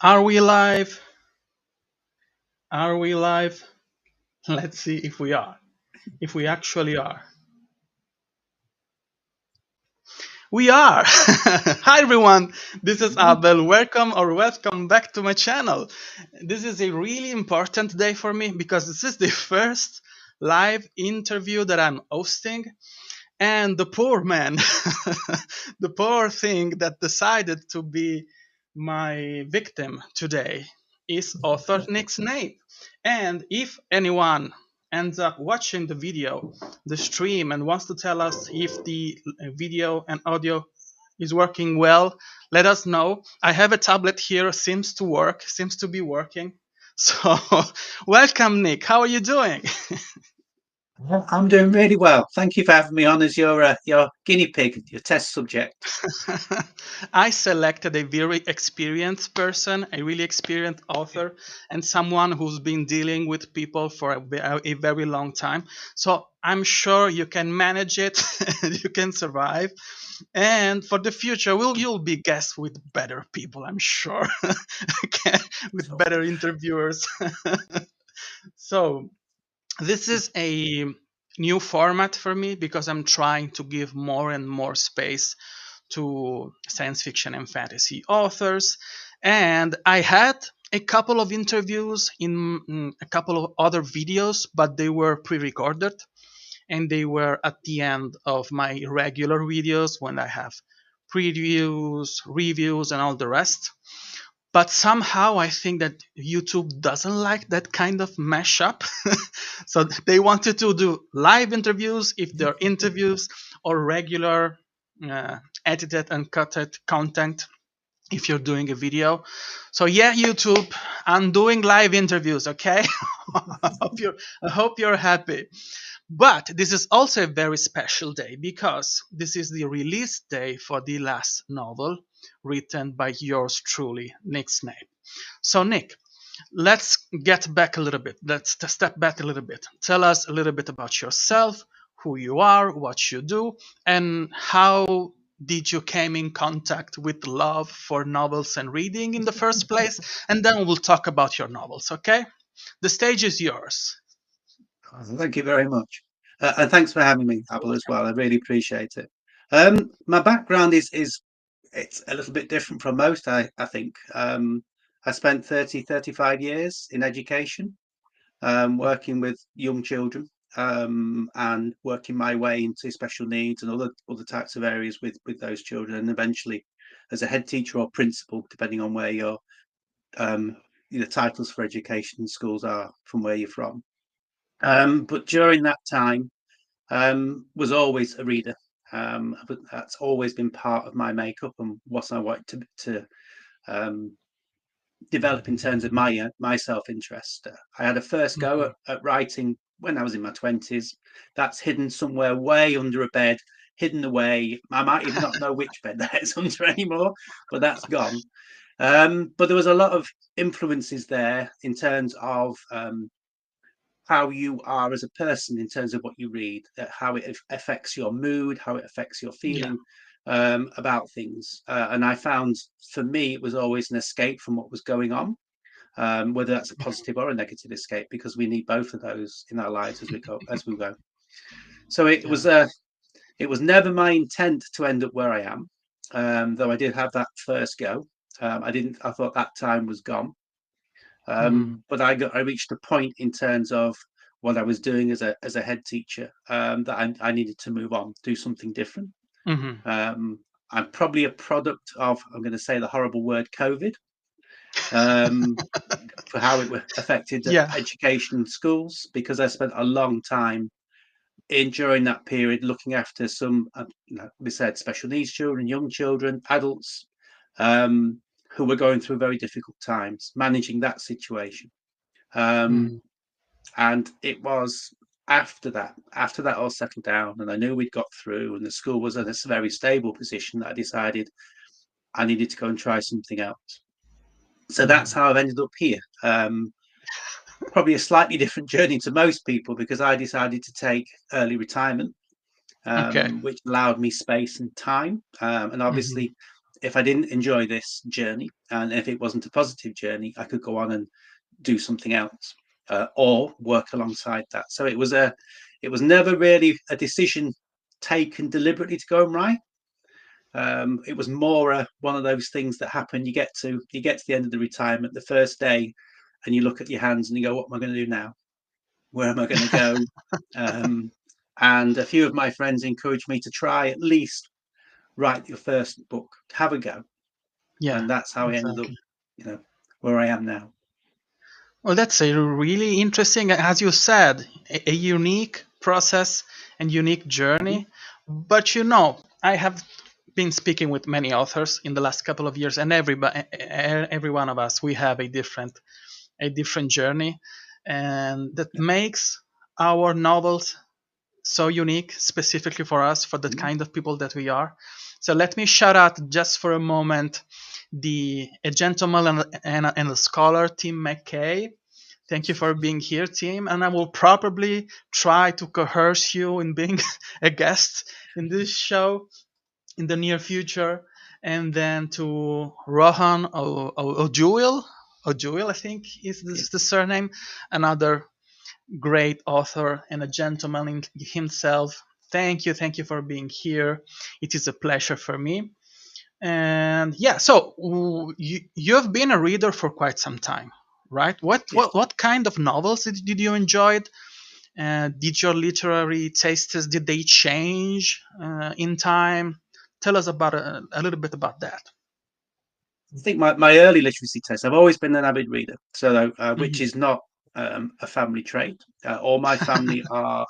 Are we live? Are we live? Let's see if we are. If we actually are. We are! Hi everyone! This is Abel. Welcome back to my channel. This is a really important day for me because this is the first live interview that I'm hosting. And the poor man, the poor thing that decided to be my victim today is author Nick Snape. And if anyone ends up watching the video, the stream, and wants to tell us if the video and audio is working well, let us know. I have a tablet here, seems to be working. So, welcome, Nick. How are you doing? I'm doing really well. Thank you for having me on as your guinea pig, your test subject. I selected a very experienced person, a really experienced author, and someone who's been dealing with people for a very long time. So I'm sure you can manage it, you can survive. And for the future, you'll be guests with better people, I'm sure, okay, with So, better interviewers. So this is a new format for me because I'm trying to give more and more space to science fiction and fantasy authors. And I had a couple of interviews in a couple of other videos, but they were pre recorded and they were at the end of my regular videos when I have previews, reviews, and all the rest. But somehow I think that YouTube doesn't like that kind of mashup. So they wanted to do live interviews if they're interviews or regular edited and cutted content if you're doing a video. So yeah, YouTube, I'm doing live interviews, okay? I hope you're happy. But this is also a very special day because this is the release day for the last novel written by yours truly, Nick Snape. So Nick, let's get back a little bit. Let's step back a little bit. Tell us a little bit about yourself, who you are, what you do, and how did you came in contact with love for novels and reading in the first place, and then we'll talk about your novels, okay? The stage is yours. Thank you very much, and thanks for having me, You're Abel, as welcome. well. I really appreciate it. My background is it's a little bit different from most. I think I spent 35 years in education, working with young children, and working my way into special needs and other types of areas with those children, and eventually as a head teacher or principal, depending on where your um, titles for education in schools are from where you're from. But during that time, was always a reader. But that's always been part of my makeup and what I want to um, develop in terms of my self interest. I had a first go Mhm. at writing when I was in my 20s. That's hidden somewhere way under a bed, hidden away. I might even not know which bed that is under anymore, but that's gone. But there was a lot of influences there in terms of how you are as a person, in terms of what you read, how it affects your mood, how it affects your Yeah. feeling about things. And I found for me, it was always an escape from what was going on, whether that's a positive or a negative escape, because we need both of those in our lives as we go. So Yeah. it was never my intent to end up where I am, though I did have that first go. I didn't. I thought that time was gone. Mm. But I reached a point in terms of what I was doing as a head teacher, that I needed to move on, do something different. Hmm. Um, I'm probably a product of, I'm going to say the horrible word, COVID, um, for how it affected Yeah. education in schools, because I spent a long time in during that period looking after some, like we said, special needs children, young children, adults, um, who were going through very difficult times, managing that situation. Um, Mm. and it was after that all settled down, and I knew we'd got through, and the school was in a very stable position, that I decided I needed to go and try something else. So that's Mm. how I've ended up here. Probably a slightly different journey to most people, because I decided to take early retirement, Okay. which allowed me space and time. And Hmm. obviously, if I didn't enjoy this journey, and if it wasn't a positive journey, I could go on and do something else, or work alongside that. So it was never really a decision taken deliberately to go and write. It was more one of those things that happen. You get to the end of the retirement, the first day, and you look at your hands and you go, "What am I going to do now? Where am I going to go?" Um, and a few of my friends encouraged me to try at least write your first book, have a go, Yeah, and that's how I ended up, exactly. you know, where I am now. Well, that's a really interesting, as you said, a unique process and unique Mhm. journey. But you know, I have been speaking with many authors in the last couple of years, and every one of us, we have a different journey, and that Yeah. makes our novels so unique, specifically for us, for the Mhm. kind of people that we are. So let me shout out just for a moment the A Gentleman and a Scholar, Tim McKay. Thank you for being here, Tim. And I will probably try to coerce you in being a guest in this show in the near future. And then to Rohan O'Jewel, I think is Yeah. this the surname, another great author and a gentleman in himself. Thank you for being here. It is a pleasure for me. And yeah, so you've been a reader for quite some time, right? Yes. What kind of novels did you enjoy? Did your literary tastes did they change in time? Tell us about a little bit about that. I think my early literacy taste, I've always been an avid reader, so which Hmm. is not a family trait. All my family are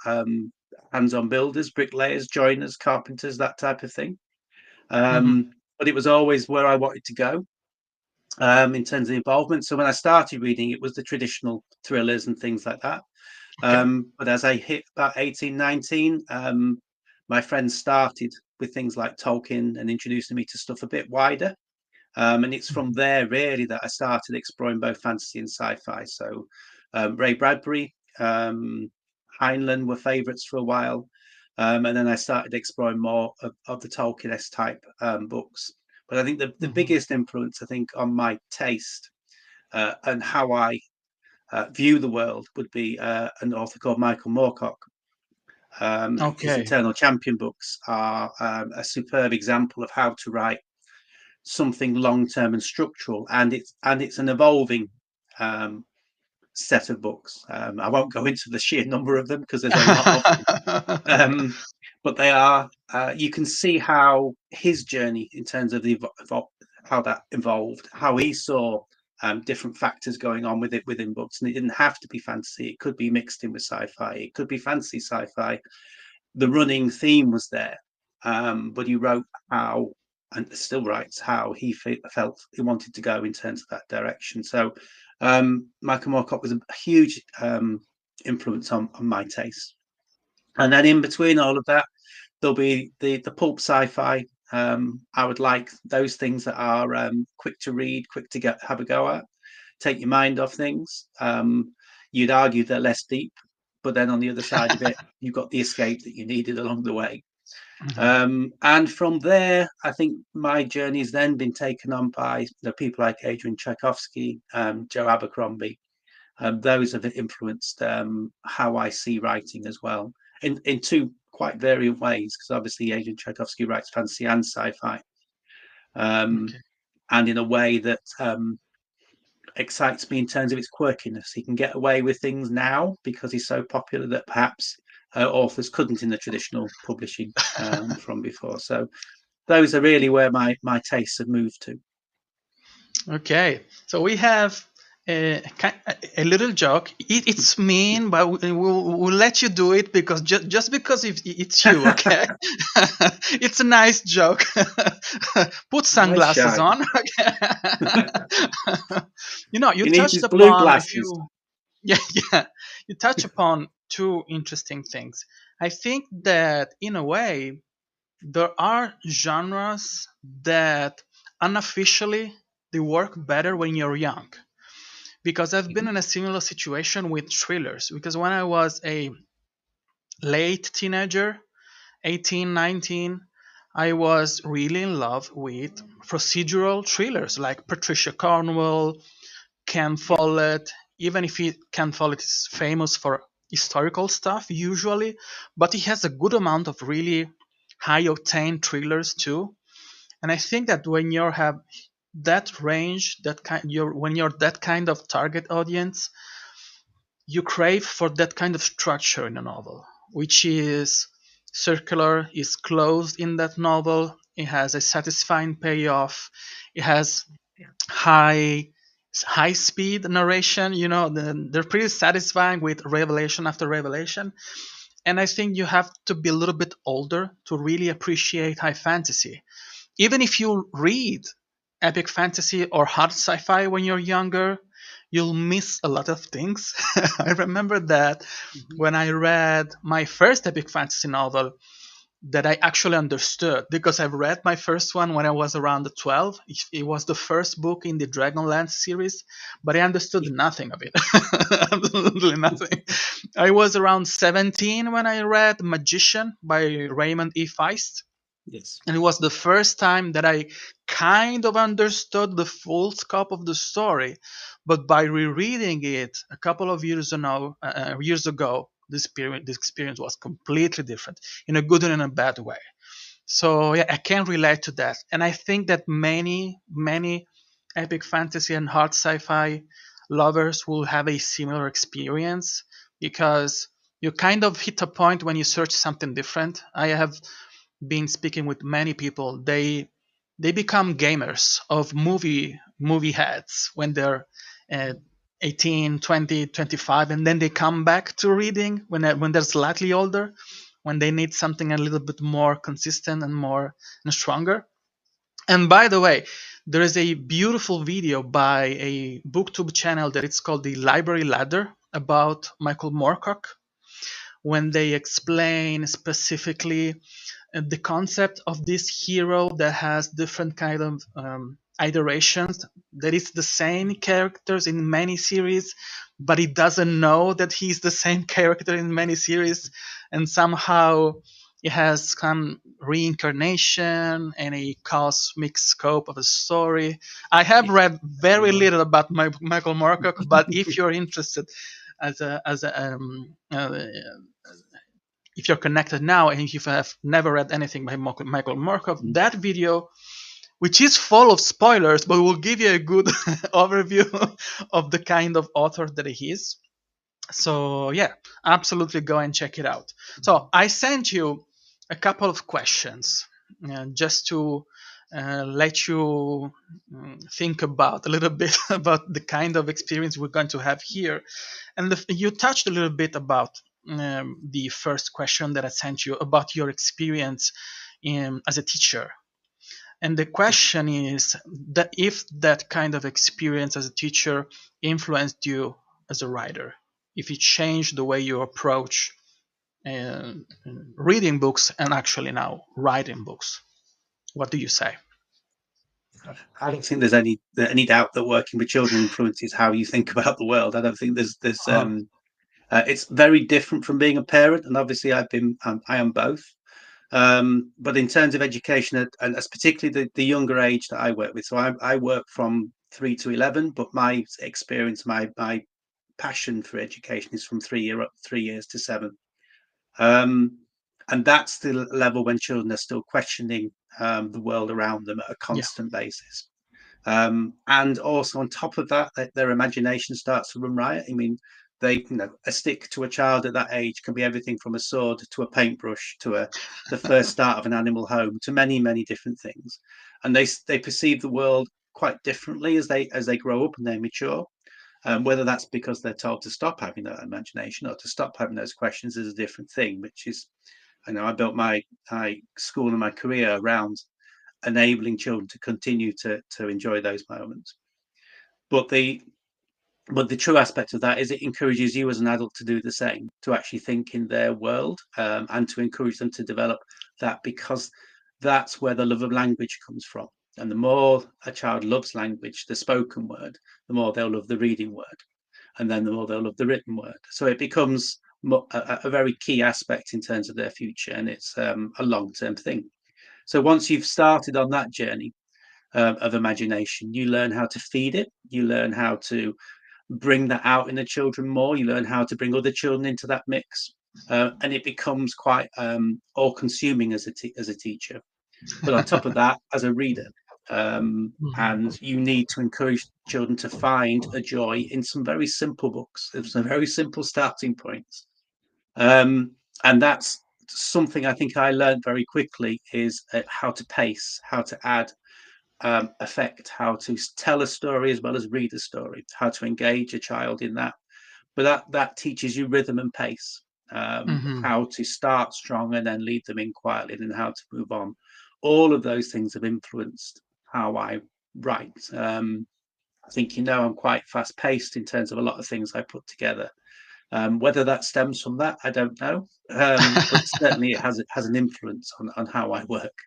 hands-on builders, bricklayers, joiners, carpenters, that type of thing. Hmm. But it was always where I wanted to go in terms of involvement. So when I started reading, it was the traditional thrillers and things like that. Okay. But as I hit about 18, 19, my friends started with things like Tolkien and introducing me to stuff a bit wider. And it's from Mhm. there really that I started exploring both fantasy and sci-fi. So Ray Bradbury, Heinlein were favourites for a while, and then I started exploring more of the Tolkien-esque type books. But I think the Mhm. biggest influence, I think, on my taste and how I view the world would be an author called Michael Moorcock. His Okay. Eternal Champion books are a superb example of how to write something long term and structural, and it's an evolving um, set of books. I won't go into the sheer number of them because there's a lot of them, um, but they are. You can see how his journey in terms of how that evolved, how he saw different factors going on with it within books, and it didn't have to be fantasy. It could be mixed in with sci-fi. It could be fantasy sci-fi. The running theme was there, but he wrote how, and still writes how he felt he wanted to go in terms of that direction. So Michael Moorcock was a huge influence on my taste. And then in between all of that, there'll be the pulp sci-fi. I would like those things that are quick to read, quick to get have a go at, take your mind off things. You'd argue they're less deep, but then on the other side of it, you've got the escape that you needed along the way. Mhm. And from there, I think my journey has then been taken on by people like Adrian Tchaikovsky, Joe Abercrombie. Those have influenced how I see writing as well, in two quite variant ways, because obviously Adrian Tchaikovsky writes fantasy and sci-fi, um, Okay. and in a way that excites me in terms of its quirkiness. He can get away with things now because he's so popular that perhaps authors couldn't in the traditional publishing from before. So those are really where my tastes have moved to. Okay, so we have a little joke. It's mean, but we'll let you do it because just because it's you, okay? It's a nice joke. Put Nice sunglasses shine. on. Okay. You know, you He needs touched his blue upon a glasses. few. Yeah, yeah. You touch upon two interesting things. I think that in a way there are genres that unofficially they work better when you're young, because I've been Mhm. in a similar situation with thrillers. Because when I was a late teenager, 18, 19, I was really in love with procedural thrillers like Patricia Cornwell, Ken Follett. Even if Ken Follett is famous for historical stuff usually, but he has a good amount of really high octane thrillers too. And I think that when you have that range, when you're that kind of target audience, you crave for that kind of structure in a novel, which is circular, is closed in that novel. It has a satisfying payoff. It has high high speed narration. They're pretty satisfying with revelation after revelation. And I think you have to be a little bit older to really appreciate high fantasy. Even if you read epic fantasy or hard sci-fi when you're younger, you'll miss a lot of things. I remember that Mhm. when I read my first epic fantasy novel, that I actually understood, because I've read my first one when I was around 12. It was the first book in the Dragonlance series, but I understood nothing of it. Absolutely nothing. I was around 17 when I read Magician by Raymond E. Feist, Yes. and it was the first time that I kind of understood the full scope of the story. But by rereading it a couple of years ago, this experience was completely different in a good and in a bad way. So yeah, I can relate to that, and I think that many epic fantasy and hard sci-fi lovers will have a similar experience, because you kind of hit a point when you search something different. I have been speaking with many people. They become gamers of movie heads when they're uh, 18, 20, 25, and then they come back to reading when they're slightly older, when they need something a little bit more consistent and more and stronger. And by the way, there is a beautiful video by a booktube channel that it's called the Library Ladder about Michael Moorcock, when they explain specifically the concept of this hero that has different kind of iterations, that it's the same characters in many series, but he doesn't know that he's the same character in many series, and somehow it has some reincarnation and a cosmic scope of a story. I have Yes. read very little about Michael Moorcock, but if you're interested if you're connected now and if you have never read anything by Michael Moorcock, Mm. that video, which is full of spoilers, but will give you a good overview of the kind of author that he is. So yeah, absolutely go and check it out. So I sent you a couple of questions just to let you think about a little bit about the kind of experience we're going to have here. And you touched a little bit about the first question that I sent you about your experience as a teacher. And the Yes. question is that if that kind of experience as a teacher influenced you as a writer, if it changed the way you approach uh, reading books and actually now writing books. What do you say? I don't think there's any doubt that working with children influences how you think about the world. I don't think there's Uh, it's very different from being a parent, and obviously I am both. But in terms of education, and particularly the younger age that I work with, so I work from 3 to 11, but my experience, my passion for education is from 3 years to 7. Um, and that's the level when children are still questioning the world around them at a yeah, constant basis. And also on top of that, their imagination starts to run riot. I mean, a stick to a child at that age can be everything from a sword to a paintbrush to the first start of an animal home to many different things, and they perceive the world quite differently as they grow up and they mature. Whether that's because they're told to stop having that imagination or to stop having those questions is a different thing. Which is, I built my school and my career around enabling children to continue to enjoy those moments. But the true aspect of that is it encourages you as an adult to do the same, to actually think in their world, and to encourage them to develop that, because that's where the love of language comes from. And the more a child loves language, the spoken word, the more they'll love the reading word, and then the more they'll love the written word. So it becomes a very key aspect in terms of their future, and it's a long-term thing. So once you've started on that journey of imagination, you learn how to feed it. You learn how to bring that out in the children more. You learn how to bring other children into that mix, and it becomes quite all-consuming as as a teacher. But on top of that, as a reader, and you need to encourage children to find a joy in some very simple books. There's some very simple starting points, and that's something I think I learned very quickly is how to pace, how to add effect, how to tell a story as well as read a story, how to engage a child in that. But that teaches you rhythm and pace, Hmm. how to start strong and then lead them in quietly, and how to move on. All of those things have influenced how I write. I think I'm quite fast paced in terms of a lot of things I put together. Whether that stems from that, I don't know, but certainly it has an influence on how I work.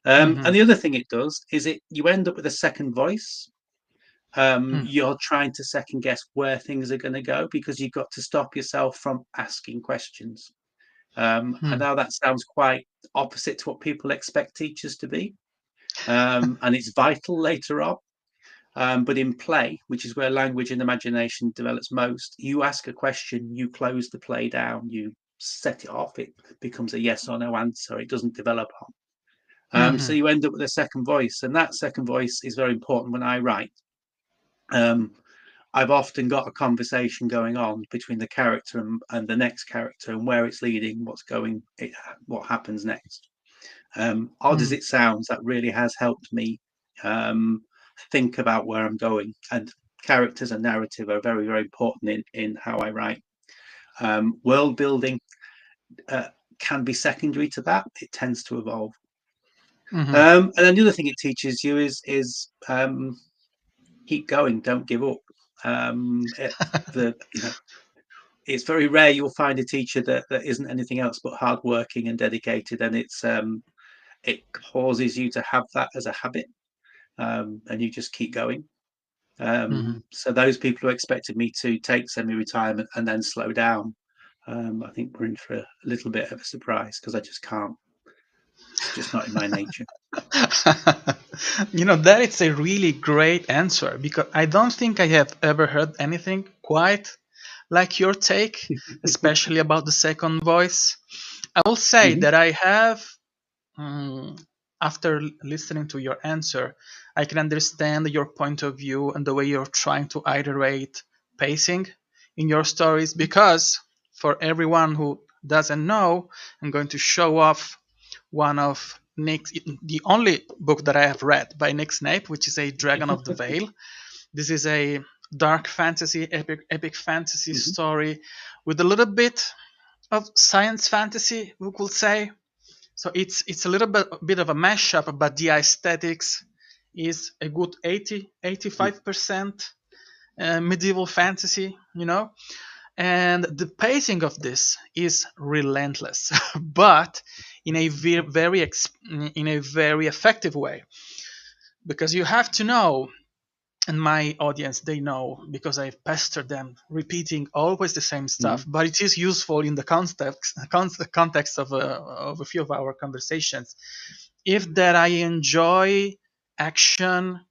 Hmm. And the other thing it does is you end up with a second voice. You're trying to second guess where things are going to go because you've got to stop yourself from asking questions. I know that sounds quite opposite to what people expect teachers to be, and it's vital later on. But in play, which is where language and imagination develops most, you ask a question, you close the play down, you set it off, it becomes a yes or no answer, it doesn't develop on. So Hmm. you end up with a second voice, and that second voice is very important when I write. Um, I've often got a conversation going on between the character and the next character, and where it's leading, what happens next. Odd as Hmm. it sounds, that really has helped me um, think about where I'm going. And characters and narrative are very, very important in how I write. World building uh, can be secondary to that. It tends to evolve. Hmm. And then the other thing it teaches you is keep going, don't give up. The it's very rare you'll find a teacher that isn't anything else but hardworking and dedicated, and it causes you to have that as a habit, and you just keep going. Hmm. So those people who expected me to take semi-retirement and then slow down, I think we're in for a little bit of a surprise because I just can't. It's just not in my nature. That is a really great answer because I don't think I have ever heard anything quite like your take, especially about the second voice. I will say Mhm, that I have, mm, after listening to your answer, I can understand your point of view and the way you're trying to iterate pacing in your stories because for everyone who doesn't know, I'm going to show off one of Nick's, the only book that I have read by Nick Snape, which is a Dragon of the Veil. This is a dark fantasy, epic fantasy mhm, story with a little bit of science fantasy, we could say. So it's a little bit of a mashup, but the aesthetics is a good 85% medieval fantasy, and the pacing of this is relentless, but in a in a very effective way because you have to know, and my audience they know because I've pestered them repeating always the same stuff, mhm, but it is useful in the context of a few of our conversations. If that I enjoy action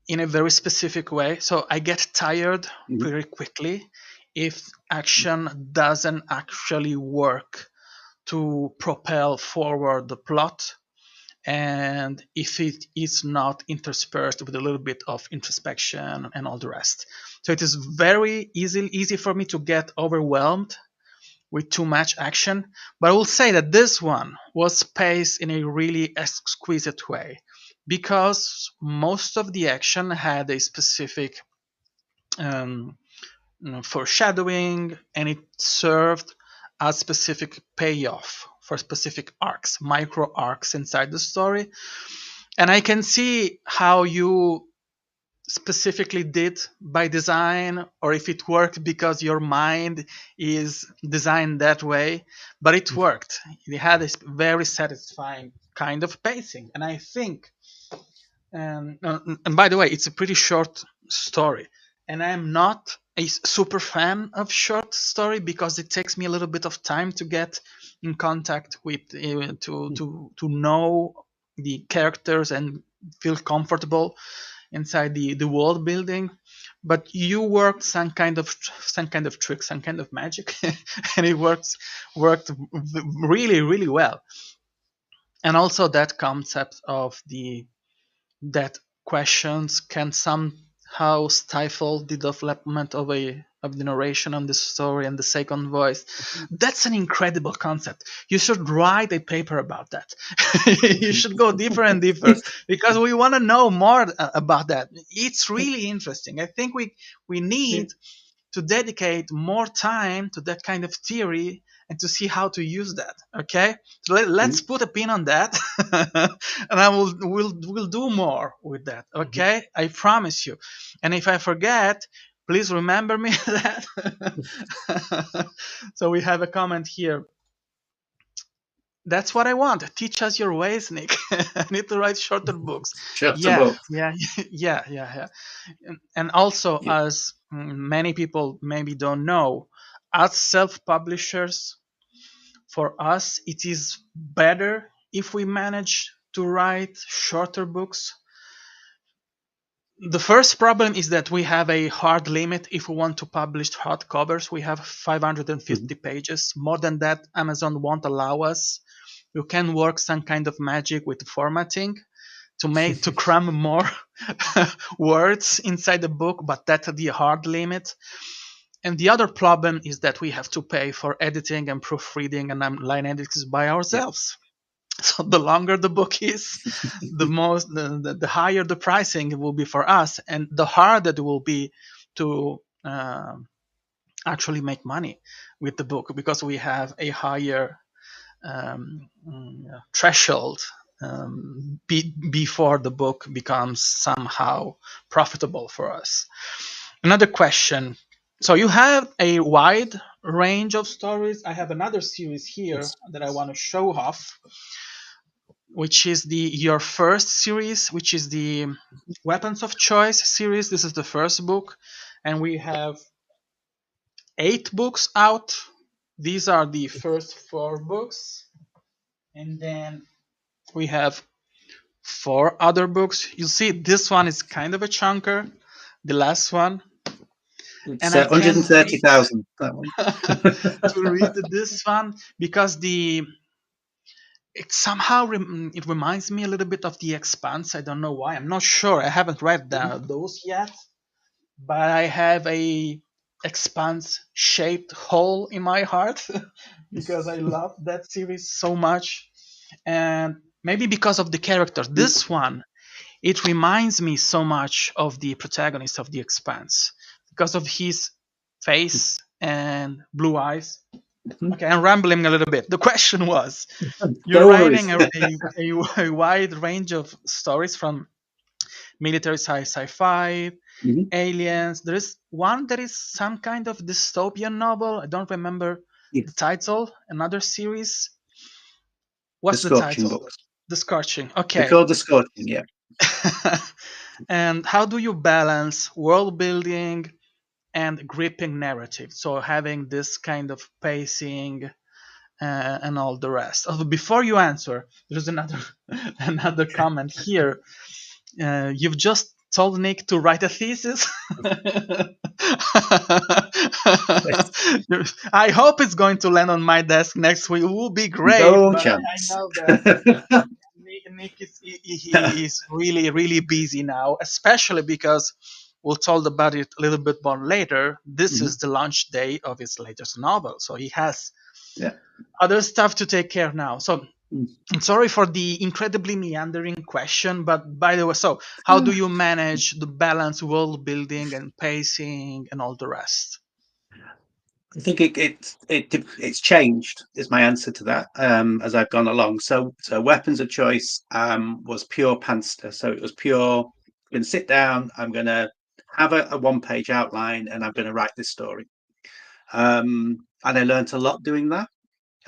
in a very specific way, so I get tired mhm, very quickly if action doesn't actually work to propel forward the plot, and if it is not interspersed with a little bit of introspection and all the rest. So it is very easy for me to get overwhelmed with too much action. But I will say that this one was paced in a really exquisite way because most of the action had a specific um, foreshadowing, and it served a specific payoff for specific arcs, micro arcs inside the story. And I can see how you specifically did by design, or if it worked because your mind is designed that way, but it worked. It had a very satisfying kind of pacing, and I think, and by the way, it's a pretty short story, and I'm not a super fan of short story because it takes me a little bit of time to get in contact with to know the characters and feel comfortable inside the world building. But you worked some kind of trick, some kind of magic, and it worked really well. And also that concept of the that questions can somehow stifle the development of the narration on the story and the second voice. That's an incredible concept. You should write a paper about that. You should go deeper and deeper because we want to know more about that. It's really interesting. I think we Yeah. need to dedicate more time to that kind of theory and to see how to use that. Okay, so let's put a pin on that, and I will do more with that. Okay, I promise you. And if I forget, please remember me that. So we have a comment here. That's what I want. Teach us your ways, Nick. I need to write shorter books. Shut the Yeah, book. yeah, yeah. And also, Yeah. as many people maybe don't know, as self-publishers, for us, it is better if we manage to write shorter books. The first problem is that we have a hard limit. If we want to publish hardcovers, we have 550 Mhm. pages. More than that, Amazon won't allow us. You can work some kind of magic with formatting to cram more words inside the book, but that's the hard limit. And the other problem is that we have to pay for editing and proofreading and line edits by Yeah. ourselves. So the longer the book is, the higher the pricing will be for us, and the harder it will be to actually make money with the book because we have a higher threshold before the book becomes somehow profitable for us. Another question. So you have a wide range of stories. I have another series here Yes. that I want to show off, which is the your first series, which is the Weapons of Choice series. This is the first book, and we have 8 books out. These are the first 4 books, and then we have 4 other books. You see, this one is kind of a chunker, the last one, It's and I can't wait 130,000, that one. to read this one because it somehow it reminds me a little bit of The Expanse. I don't know why. I'm not sure. I haven't read those yet, but I have a Expanse shaped hole in my heart because I love that series so much, and maybe because of the characters. This one, it reminds me so much of the protagonist of The Expanse because of his face and blue eyes. Okay, I'm rambling a little bit. The question was, you're No writing worries. a wide range of stories from military sci-fi, Mhm. aliens. There is one that is some kind of dystopian novel. I don't remember the Yes. title. Another series. The What's the Scorching title? books. The Scorching. They're Okay. called The Scorching, yeah. And how do you balance world building and gripping narrative? So having this kind of pacing and all the rest. Although before you answer, there's another another comment here. You've just told Nick to write a thesis. Yes. I hope it's going to land on my desk next week. It will be great, No but I chance. know that Nick is he is really busy now, especially because we'll talk about it a little bit more later. This Mhm. is the launch day of his latest novel, so he has Yeah. other stuff to take care of now. So Mm. I'm sorry for the incredibly meandering question, but by the way, so how do you manage the balance, world building and pacing and all the rest? I think it's changed is my answer to that as I've gone along. So Weapons of Choice was pure panster. So it was pure. I'm going to sit down. I'm going to have a one-page outline, and I'm going to write this story. And I learnt a lot doing that.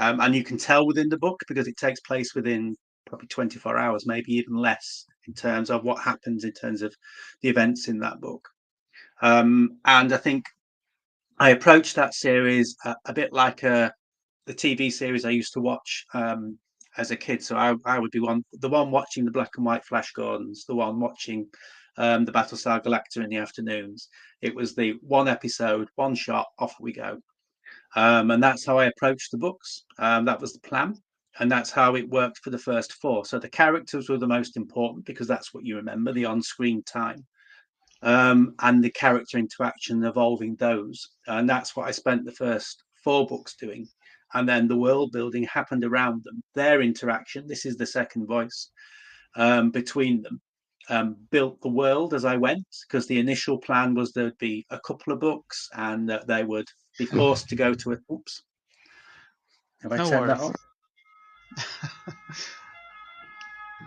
And you can tell within the book because it takes place within probably 24 hours, maybe even less, in terms of what happens in terms of the events in that book. And I think I approached that series a bit like the TV series I used to watch as a kid. So I would be the one watching the black and white Flash Gordons, the one watching the Battlestar Galactica in the afternoons. It was the one episode, one shot, off we go. And that's how I approached the books. That was the plan. And that's how it worked for the first four. So the characters were the most important because that's what you remember, the on screen time, and the character interaction, evolving those. And that's what I spent the first four books doing. And then the world building happened around them, their interaction. This is the second voice between them. Built the world as I went, because the initial plan was there'd be a couple of books and that they would be forced to go to a. Oops, have I No turned that worries. off?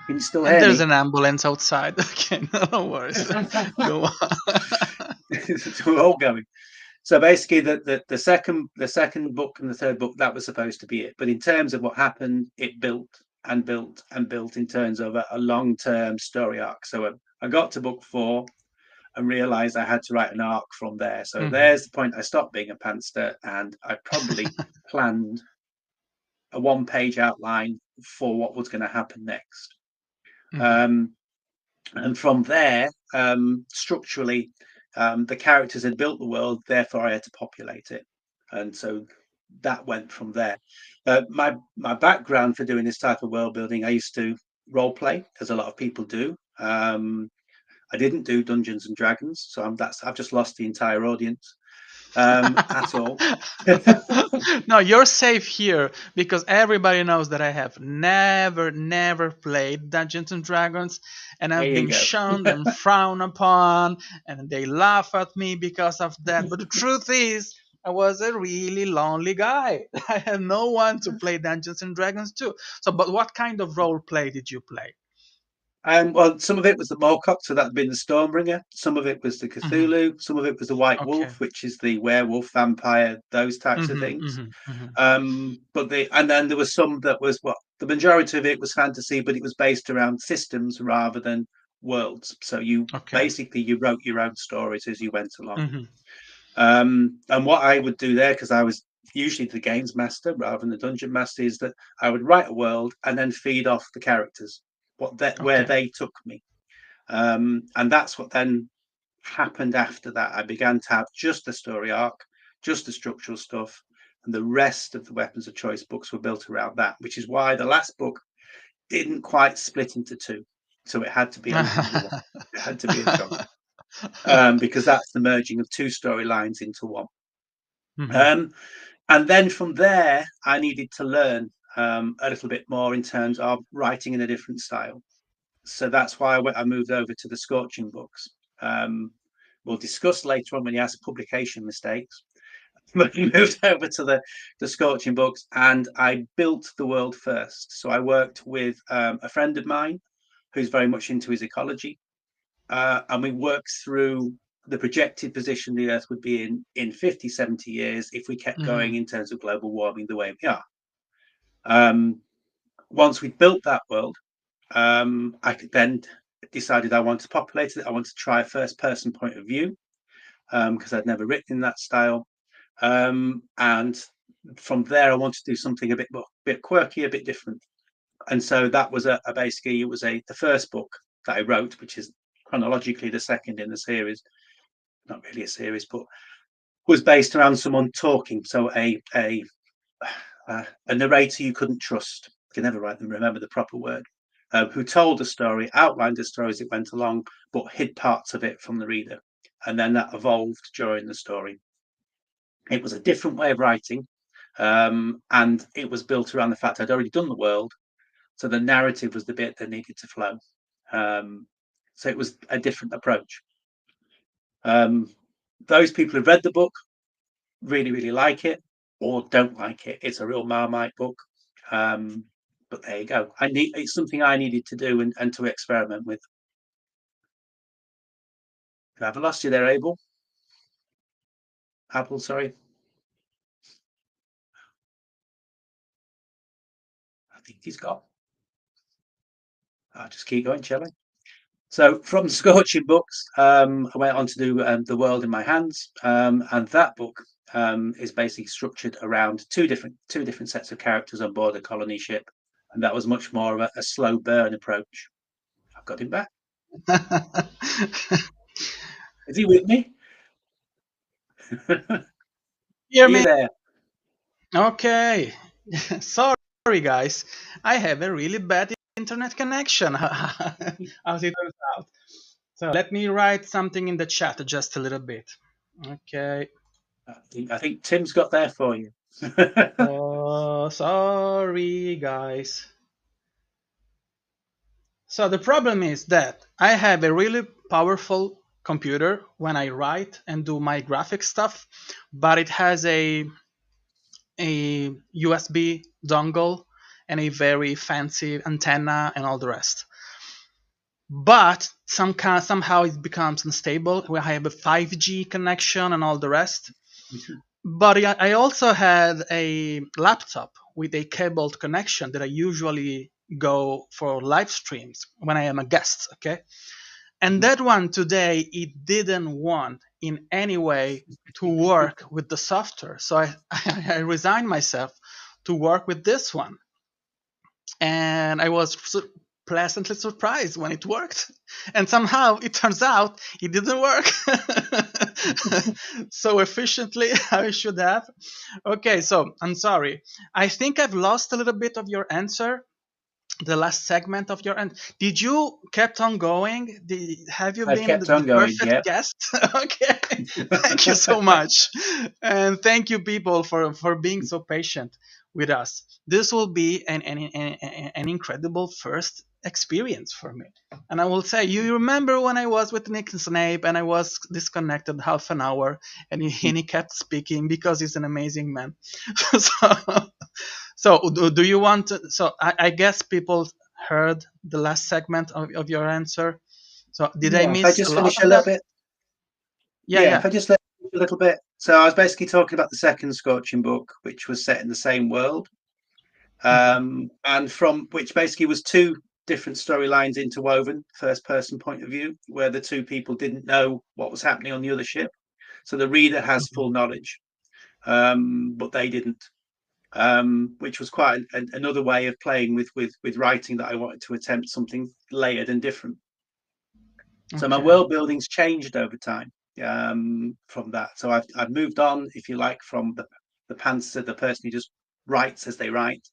Can you still And hear there's me? an ambulance outside. Okay, no worries. Go on. We're all going. So basically, the second book and the third book, that was supposed to be it. But in terms of what happened, it built and built and built in terms of a long-term story arc. So I got to book 4 and realized I had to write an arc from there. So Mhm. there's the point I stopped being a pantster, and I probably planned a one-page outline for what was going to happen next. Mhm. Um, and from there, structurally, the characters had built the world, therefore I had to populate it, and so that went from there. My background for doing this type of world building, I used to role play, as a lot of people do. I didn't do Dungeons and Dragons, so I've just lost the entire audience at all. No, you're safe here because everybody knows that I have never played Dungeons and Dragons, and There I've you been go. shunned and frowned upon, and they laugh at me because of that. But the truth is, I was a really lonely guy. I had no one to play Dungeons and Dragons to. So, but what kind of role play did you play? Well, some of it was the Moorcock, so that'd been the Stormbringer. Some of it was the Hmm. Cthulhu. Some of it was the White Okay. Wolf, which is the werewolf, vampire, those types of Hmm. things. Hmm. Hmm. And then there was some that was the majority of it was fantasy, but it was based around systems rather than worlds. So Okay. you wrote your own stories as you went along. Hmm. And what I would do there, because I was usually the games master rather than the dungeon master, is that I would write a world and then feed off the characters where Okay. they took me. And that's what then happened after that. I began to have just the story arc, just the structural stuff, and the rest of the weapons of choice books were built around that, which is why the last book didn't quite split into two. So it had to be a longer one. It had to be a chunk, because that's the merging of two storylines into one. Hmm. Um, and then from there, I needed to learn a little bit more in terms of writing in a different style. So that's why I moved over to the Scorching books. Um, we'll discuss later on when you ask publication mistakes. But we moved over to the Scorching books, and I built the world first. So I worked with a friend of mine who's very much into his ecology, and we worked through the projected position the Earth would be in 50, 70 years if we kept going Hmm. in terms of global warming the way we are. Um, Once we built that world, I could then decided I wanted to populate it. I wanted to try a first person point of view because I'd never written in that style. And from there, I wanted to do something a bit quirky, a bit different. And so that was basically it was the first book that I wrote, which is chronologically the second in the series. Not really a series, but was based around someone talking. So a narrator you couldn't trust. I can never remember the proper word. Who told the story, outlined the story as it went along, but hid parts of it from the reader, and then that evolved during the story. It was a different way of writing, and it was built around the fact I'd already done the world, so the narrative was the bit that needed to flow. Um, so it was a different approach. Um, those people who've read the book really like it or don't like it. It's a real Marmite book. Um, but there you go. It's something I needed to do and to experiment with. Have I lost you there, Abel? Apple, sorry. I think he's got. I'll just keep going, shall I? So from Scorching Books, I went on to do The World in My Hands, and that book is basically structured around two different sets of characters on board a colony ship, and that was much more of a slow burn approach. I've got him back. Is he with me? Are Hear you me? there? Okay. Sorry, guys. I have a really bad internet connection, as it turns out. So let me write something in the chat just a little bit. Okay. I think Tim's got there for you. Oh, sorry, guys. So the problem is that I have a really powerful computer when I write and do my graphic stuff, but it has a USB dongle and a very fancy antenna and all the rest. But somehow it becomes unstable. Where I have a 5G connection and all the rest. But I also had a laptop with a cabled connection that I usually go for live streams when I am a guest. Okay, and that one today it didn't want in any way to work with the software, so I resigned myself to work with this one, and I was pleasantly surprised when it worked. And somehow it turns out it didn't work so efficiently I should have. Okay, so I'm sorry. I think I've lost a little bit of your answer, the last segment of your end. Did you kept on going? Have you I've been kept the on going. perfect Yep. guest? Okay, thank you so much, and thank you people for being so patient with us. This will be an incredible first experience for me. And I will say, you remember when I was with Nick Snape and I was disconnected half an hour, and he kept speaking because he's an amazing man. so, do you want to, so I guess people heard the last segment of your answer. So did I Yeah. If I miss a just lot finish of a little that? bit. Yeah, Yeah. yeah. If I just let a little bit. So I was basically talking about the second Scorching book, which was set in the same world, Hmm. and from which basically was two different storylines interwoven, first person point of view, where the two people didn't know what was happening on the other ship. So the reader has Hmm. full knowledge, but they didn't. Which was quite another way of playing with writing that I wanted to attempt something layered and different. So my Okay. world building's changed over time from that. So I've moved on, if you like, from the pantser, the person who just writes as they write,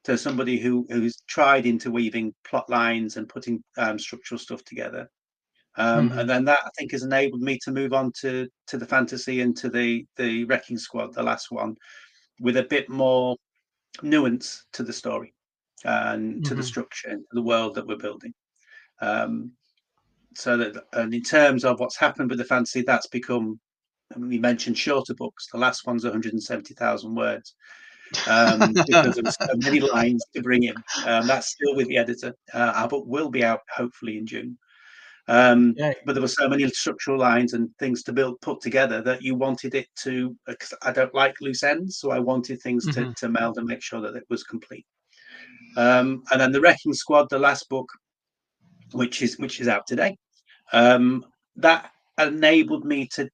to somebody who's tried interweaving plot lines and putting structural stuff together. And Hmm. then that I think has enabled me to move on to the fantasy and to the Wrecking Squad, the last one, with a bit more nuance to the story and to the Hmm. structure and the world that we're building. Um, so that, and in terms of what's happened with the fantasy, that's become. I mean, we mentioned shorter books. The last one's 170,000 words because there were so many lines to bring in. That's still with the editor. Our book will be out hopefully in June. Okay. But there were so many structural lines and things to put together that you wanted it to. I don't like loose ends, so I wanted things to Hmm. to meld and make sure that it was complete. And then the Wrecking Squad, the last book, which is out today, that enabled me to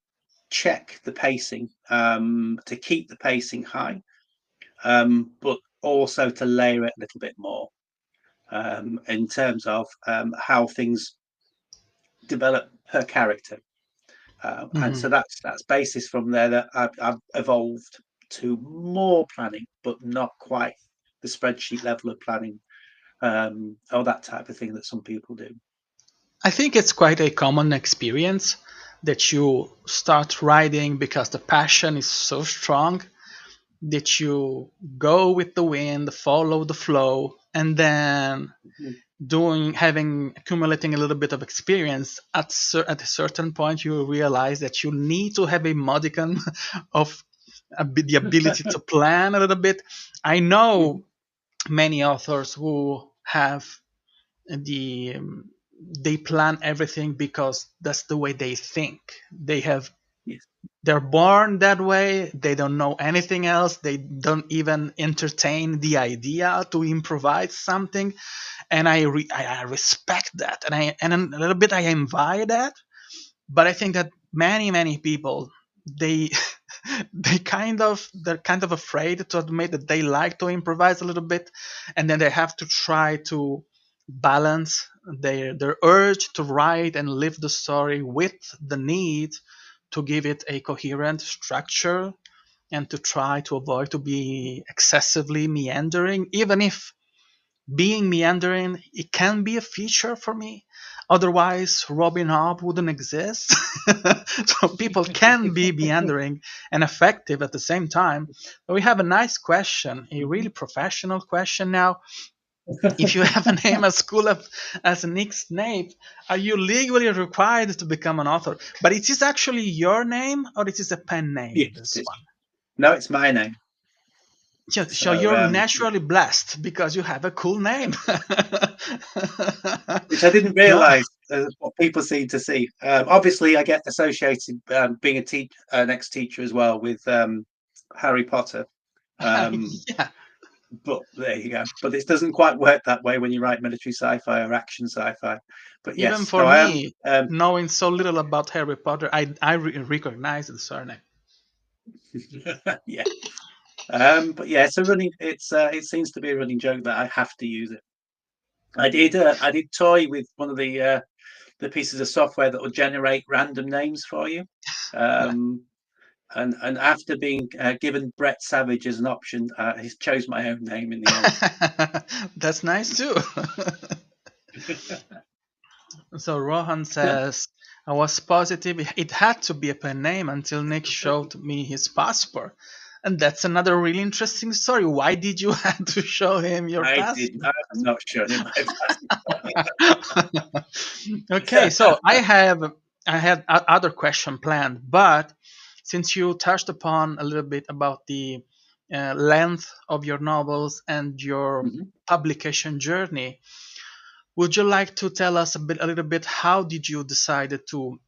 check the pacing, to keep the pacing high, but also to layer it a little bit more in terms of how things develop per character. And Hmm. so that's basis from there that I've evolved to more planning, but not quite the spreadsheet level of planning or that type of thing that some people do. I think it's quite a common experience that you start writing because the passion is so strong that you go with the wind, follow the flow, and then Mhm. having accumulating a little bit of experience at a certain point you realize that you need to have a modicum of the ability to plan a little bit. I know Mhm. many authors who have the they plan everything because that's the way they think. Yes. They're born that way. They don't know anything else. They don't even entertain the idea to improvise something, and I respect that, and a little bit I envy that. But I think that many people they they're kind of afraid to admit that they like to improvise a little bit, and then they have to try to balance their urge to write and live the story with the need to give it a coherent structure and to try to avoid to be excessively meandering, even if being meandering it can be a feature for me. Otherwise Robin Hobb wouldn't exist. So people can be meandering and effective at the same time. But we have a nice question, a really professional question now. If you have a name as cool as Nick Snape, are you legally required to become an author? But it is actually your name or it is a pen name, Yes, this one? no, it's my name. So So, you're naturally blessed because you have a cool name. which I didn't No. realise what people seem to see. Obviously, I get associated being an ex-teacher as well with Harry Potter. Um, Yeah. but there you go. But it doesn't quite work that way when you write military sci-fi or action sci-fi. But Even yes, for no, I am. me, knowing so little about Harry Potter, I recognize the surname. Yeah. But yeah, it's a running. It seems to be a running joke that I have to use it. I did toy with one of the pieces of software that will generate random names for you. Um, and after being given Brett Savage as an option, I chose my own name in the end. That's nice too. So Rohan says, I was positive it had to be a pen name until Nick showed me his passport. And that's another really interesting story. Why did you have to show him your I did. passport? I'm not sure in my Okay, so I had other question planned, but since you touched upon a little bit about the length of your novels and your Mhm. publication journey, would you like to tell us a little bit how did you decide to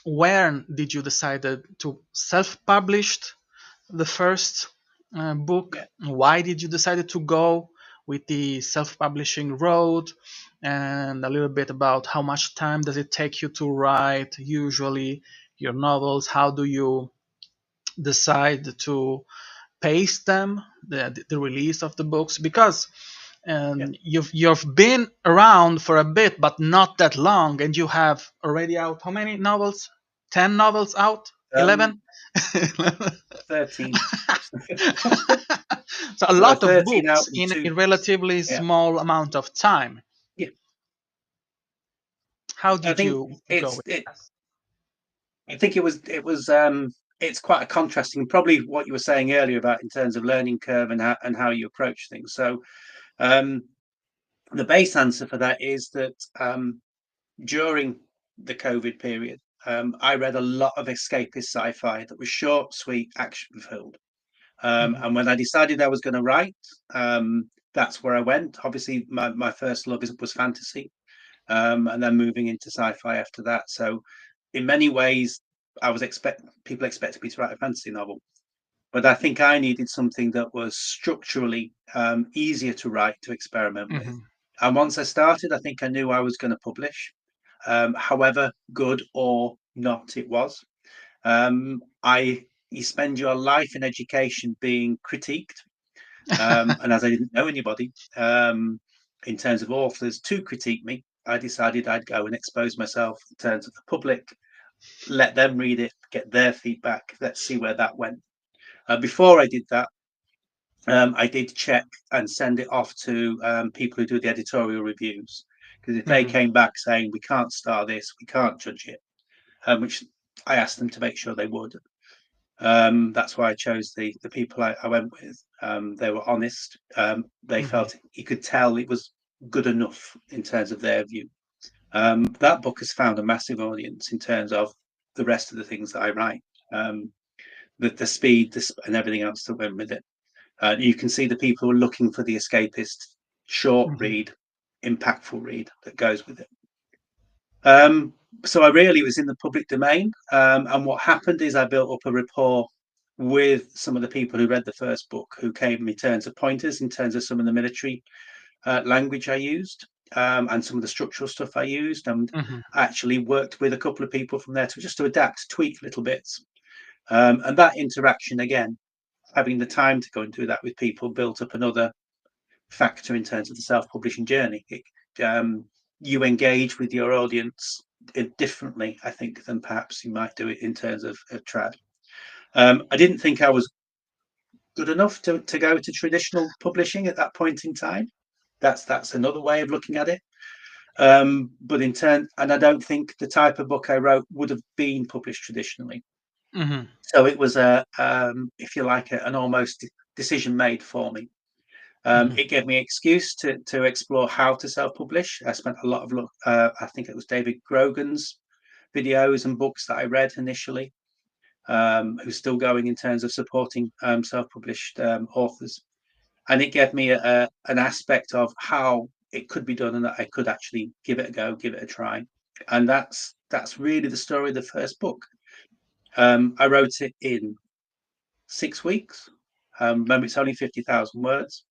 when did you decide to self-publish the first book? Yeah. Why did you decide to go with the self-publishing road? And a little bit about how much time does it take you to write usually your novels? How do you decide to pace them, the release of the books? Because Yeah. you've been around for a bit, but not that long, and you have already out how many novels? 10 novels out? 11? Um, 13. So a Well, lot of 13 out books and in two. a relatively Yeah. small amount of time. Yeah. How I did think you go it's with it. that? I think it's quite a contrasting, probably what you were saying earlier about in terms of learning curve and how you approach things. So um, the base answer for that is that during the COVID period, I read a lot of escapist sci-fi that was short, sweet, action-filled. Mhm, And when I decided I was going to write, that's where I went. Obviously, my first love was fantasy, and then moving into sci-fi after that. So, in many ways, people expected me to write a fantasy novel, but I think I needed something that was structurally easier to write, to experiment with. mhm, And once I started, I think I knew I was going to publish, however good or not it was. I You spend your life in education being critiqued, and as I didn't know anybody in terms of authors to critique me, I decided I'd go and expose myself in terms of the public, let them read it, get their feedback. Let's see where that went. Before I did that, I did check and send it off to people who do the editorial reviews. Because if they mhm, came back saying, we can't star this, we can't judge it, which I asked them to make sure they would. That's why I chose the people I went with. They were honest. They mhm, felt you could tell it was good enough in terms of their view. That book has found a massive audience in terms of the rest of the things that I write. Um, the speed and everything else that went with it. You can see the people who are looking for the escapist short mhm, read, impactful read that goes with it. Um, so I really was in the public domain. And what happened is I built up a rapport with some of the people who read the first book, who gave me turns of pointers in terms of some of the military language I used, and some of the structural stuff I used. And mhm, I actually worked with a couple of people from there to adapt, tweak little bits. And that interaction again, having the time to go and do that with people, built up another factor in terms of the self-publishing journey. You engage with your audience differently, I think, than perhaps you might do it in terms of trad. I didn't think I was good enough to go to traditional publishing at that point in time. That's another way of looking at it. But in turn, and I don't think the type of book I wrote would have been published traditionally. Hmm. So it was if you like, an almost decision made for me. Hmm. It gave me an excuse to explore how to self-publish. I spent a lot of look. I think it was David Grogan's videos and books that I read initially, who's still going in terms of supporting self-published authors. And it gave me an aspect of how it could be done and that I could actually give it a go, give it a try. And that's really the story of the first book. I wrote it in 6 weeks. Remember, it's only 50,000 words.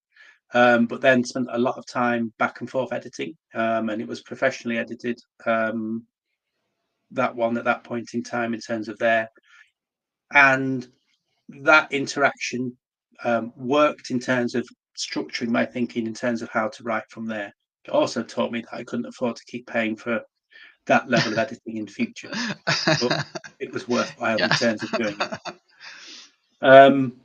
But then spent a lot of time back and forth editing, and it was professionally edited. That one at that point in time, in terms of there, and that interaction worked in terms of structuring my thinking in terms of how to write from there. It also taught me that I couldn't afford to keep paying for that level of editing in future, but it was worthwhile Yeah. in terms of doing it. Um,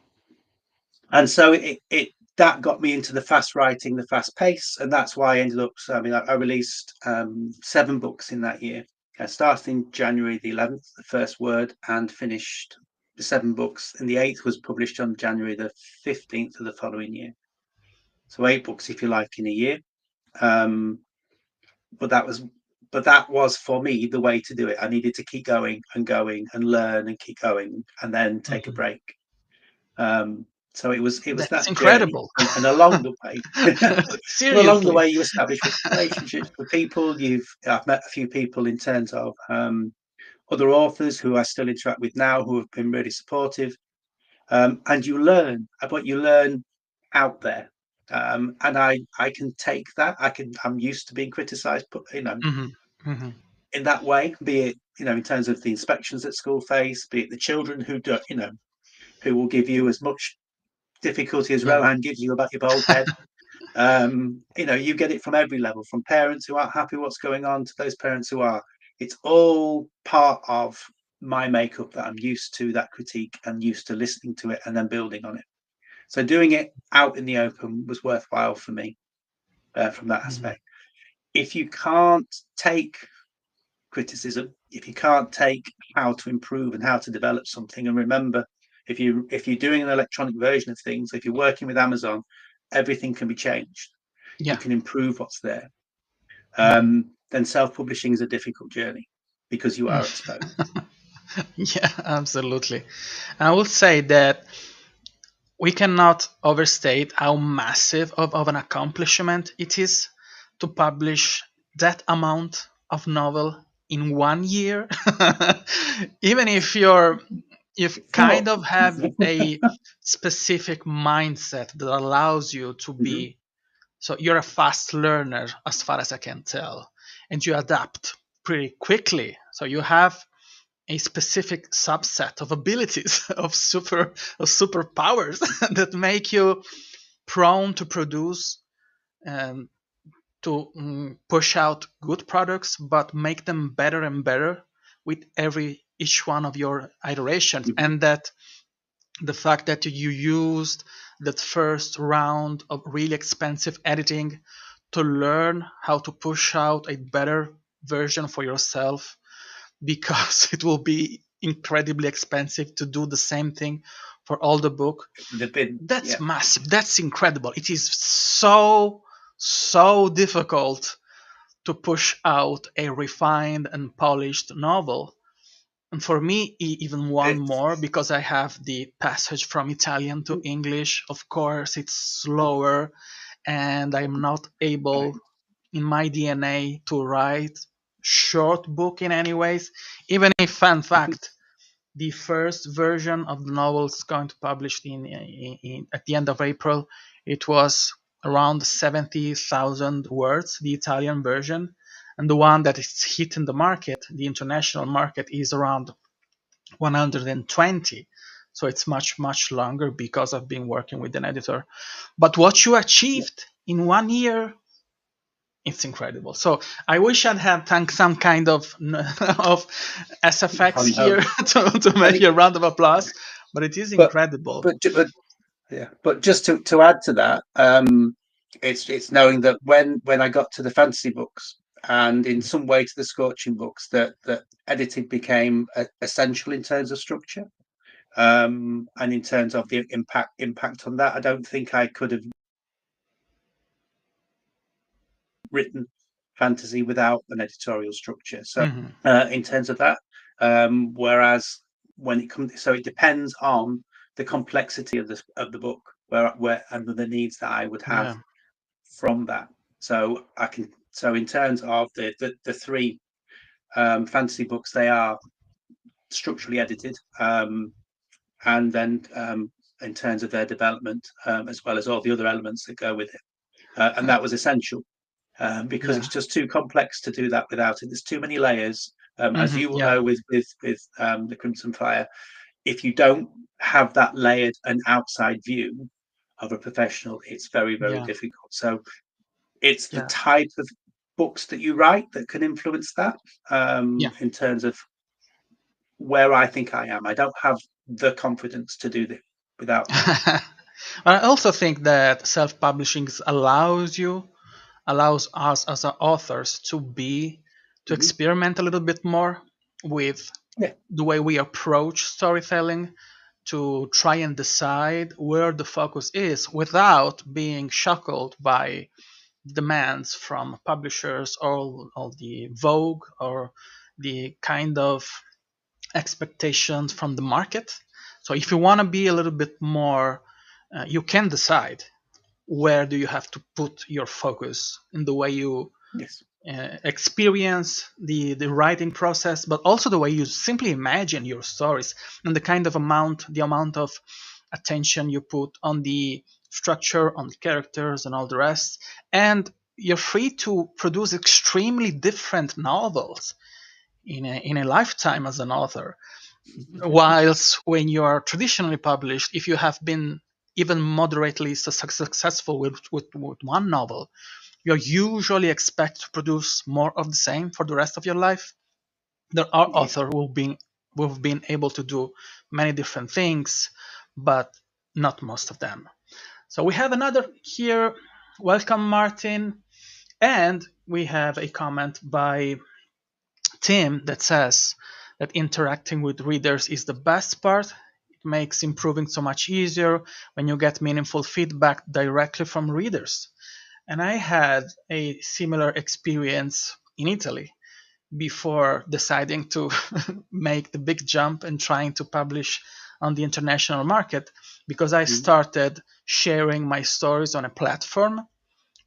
and so it that got me into the fast writing, the fast pace, and that's why I ended up. So, I mean, I released 7 books in that year. I started in January the 11th, the first word, and finished the 7 books, and the eighth was published on January the 15th of the following year. So 8 books, if you like, in a year. Um, but that was for me the way to do it. I needed to keep going and going and learn and keep going, and then take a Mhm. break. Um, so it was That's that journey, incredible. and along the way, well, along the Seriously. way, you establish relationships with people. I've met a few people in terms of other authors who I still interact with now, who have been really supportive, and you learn. But you learn out there, and I can take that. I'm used to being criticised, but Hmm. Hmm. in that way, be it in terms of the inspections that school face, be it the children who do who will give you as much difficulty as Yeah. Rohan gives you about your bald head. You get it from every level, from parents who aren't happy what's going on to those parents who are. It's all part of my makeup, that I'm used to that critique and used to listening to it and then building on it. So doing it out in the open was worthwhile for me, from that Hmm. aspect. If you can't take criticism, if you can't take how to improve and how to develop something, and remember, if you're doing an electronic version of things, if you're working with Amazon, everything can be changed. You Yeah. can improve what's there. Hmm. Then self-publishing is a difficult journey because you are exposed. Yeah, absolutely. I would say that we cannot overstate how massive of an accomplishment it is to publish that amount of novel in 1 year. Even if you kind Sure. of have a specific mindset that allows you to Mhm. be, so you're a fast learner as far as I can tell, and you adapt pretty quickly, so you have a specific subset of abilities of superpowers that make you prone to produce, um, to push out good products, but make them better and better with every each one of your iterations. Mhm. And that the fact that you used that first round of really expensive editing to learn how to push out a better version for yourself, because it will be incredibly expensive to do the same thing for all the book. They've been, That's yeah. massive. That's incredible. It is so difficult to push out a refined and polished novel. And for me, even one It's more, because I have the passage from Italian to English. Of course, it's slower, and I'm not able in my DNA to write short book in any ways. Even if, fun fact, the first version of the novel is going to publish at the end of April. It was around 70,000 words, the Italian version, and the one that is hitting the market, the international market, is around 120. So it's much longer because I've been working with an editor. But what you Yeah. achieved in 1 year, it's incredible. So I wish I'd had some kind of of SFX Oh, here no. to And make it, you a round of applause, but it is but incredible. but yeah, but just to add to that, it's knowing that when I got to the fantasy books and in some way to the scorching books, that editing became essential in terms of structure, and in terms of the impact on that. I don't think I could have written fantasy without an editorial structure. So Hmm. in terms of that, whereas when it comes, so it depends on the complexity of the book, where and the needs that I would have Yeah. from that. So I can. So in terms of the three fantasy books, they are structurally edited, and then in terms of their development, as well as all the other elements that go with it, and that was essential because Yeah. it's just too complex to do that without it. There's too many layers, as Hmm. you will Yeah. know with the Crimson Fire. If you don't have that layered and outside view of a professional, it's very Yeah. difficult. So it's the Yeah. type of books that you write that can influence that, Yeah. in terms of where I think I am. I don't have the confidence to do this without that. I also think that self-publishing allows us as authors to Mhm. experiment a little bit more with Yeah. the way we approach storytelling, to try and decide where the focus is without being shackled by demands from publishers or the vogue or the kind of expectations from the market. So if you want to be a little bit more, you can decide where do you have to put your focus in the way you Yes. experience the writing process, but also the way you simply imagine your stories and the amount of attention you put on the structure, on the characters, and all the rest. And you're free to produce extremely different novels in a lifetime as an author. Whilst when you are traditionally published, if you have been even moderately successful with one novel, you usually expect to produce more of the same for the rest of your life. There are Yeah. authors who've been able to do many different things, but not most of them. So we have another here. Welcome, Martin. And we have a comment by Tim that says that interacting with readers is the best part. It makes improving so much easier when you get meaningful feedback directly from readers. And I had a similar experience in Italy before deciding to make the big jump and trying to publish on the international market, because I Mhm. started sharing my stories on a platform